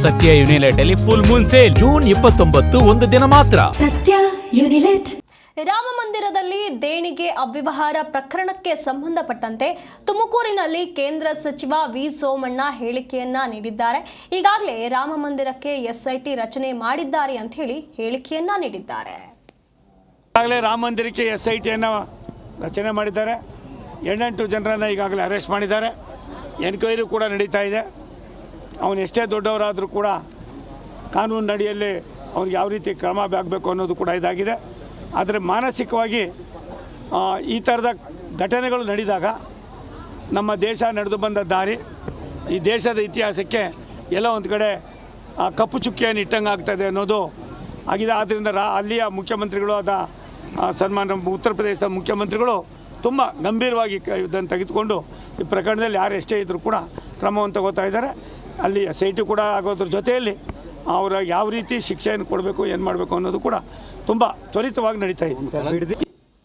ಸತ್ಯ ಯುನಿಲೆಟ್ ಅಲ್ಲಿ full Moon sale June 29 ಒಂದು ದಿನ ಮಾತ್ರ. ಸತ್ಯ ಯುನಿಲೆಟ್. ರಾಮ ಮಂದಿರದಲ್ಲಿ ದೇಣಿಗೆ ಅವ್ಯವಹಾರ ಪ್ರಕರಣಕ್ಕೆ ಸಂಬಂಧಪಟ್ಟಂತೆ ತುಮಕೂರಿನಲ್ಲಿ ಕೇಂದ್ರ ಸಚಿವ ವಿ ಸೋಮಣ್ಣ ಹೇಳಿಕೆಯನ್ನ ನೀಡಿದ್ದಾರೆ. ಈಗಾಗಲೇ ರಾಮ ಮಂದಿರಕ್ಕೆ ಎಸ್ಐಟಿ ರಚನೆ ಮಾಡಿದ್ದಾರೆ ಅಂತ ಹೇಳಿ ಹೇಳಿಕೆಯನ್ನ ನೀಡಿದ್ದಾರೆ. ಈಗಾಗಲೇ ರಾಮ ಮಂದಿರಕ್ಕೆ ಎಸ್ಐಟಿಯನ್ನು ರಚನೆ ಮಾಡಿದ್ದಾರೆ. 8 ಜನರನ್ನು ಈಗಾಗಲೇ ಅರೆಸ್ಟ್ ಮಾಡಿದ್ದಾರೆ. ಎನ್ಕ್ವೈರಿ ಕೂಡ ನಡೀತಾ ಇದೆ. ಅವನು ಎಷ್ಟೇ ದೊಡ್ಡವರಾದರೂ ಕೂಡ ಕಾನೂನು ಅಡಿಯಲ್ಲಿ ಅವ್ರಿಗೆ ಯಾವ ರೀತಿ ಕ್ರಮ ಆಗಬೇಕು ಅನ್ನೋದು ಕೂಡ ಇದಾಗಿದೆ. ಆದರೆ ಮಾನಸಿಕವಾಗಿ ಈ ಥರದ ಘಟನೆಗಳು ನಡೆದಾಗ ನಮ್ಮ ದೇಶ ನಡೆದು ಬಂದ ದಾರಿ, ಈ ದೇಶದ ಇತಿಹಾಸಕ್ಕೆ ಎಲ್ಲ ಒಂದು ಕಡೆ ಕಪ್ಪು ಚುಕ್ಕಿಯನ್ನು ಇಟ್ಟಂಗೆ ಆಗ್ತಾಯಿದೆ ಅನ್ನೋದು ಆಗಿದೆ. ಆದ್ದರಿಂದ ಅಲ್ಲಿಯ ಮುಖ್ಯಮಂತ್ರಿಗಳು ಆದ ಸನ್ಮಾನ ಉತ್ತರ ಪ್ರದೇಶದ ಮುಖ್ಯಮಂತ್ರಿಗಳು ತುಂಬ ಗಂಭೀರವಾಗಿ ಇದನ್ನು ತೆಗೆದುಕೊಂಡು ಈ ಪ್ರಕರಣದಲ್ಲಿ ಯಾರು ಎಷ್ಟೇ ಇದ್ದರೂ ಕೂಡ ಕ್ರಮವನ್ನು ತಗೋತಾ ಇದ್ದಾರೆ. ಅಲ್ಲಿ SIT ಕೂಡ ಆಗೋದ್ರ ಜೊತೆಯಲ್ಲಿ ಅವರ ಯಾವ ರೀತಿ ಶಿಕ್ಷೆಯನ್ನು ಕೊಡಬೇಕು, ಏನು ಮಾಡಬೇಕು ಅನ್ನೋದು ಕೂಡ ತುಂಬ ತ್ವರಿತವಾಗಿ ನಡೀತಾ ಇದೆ.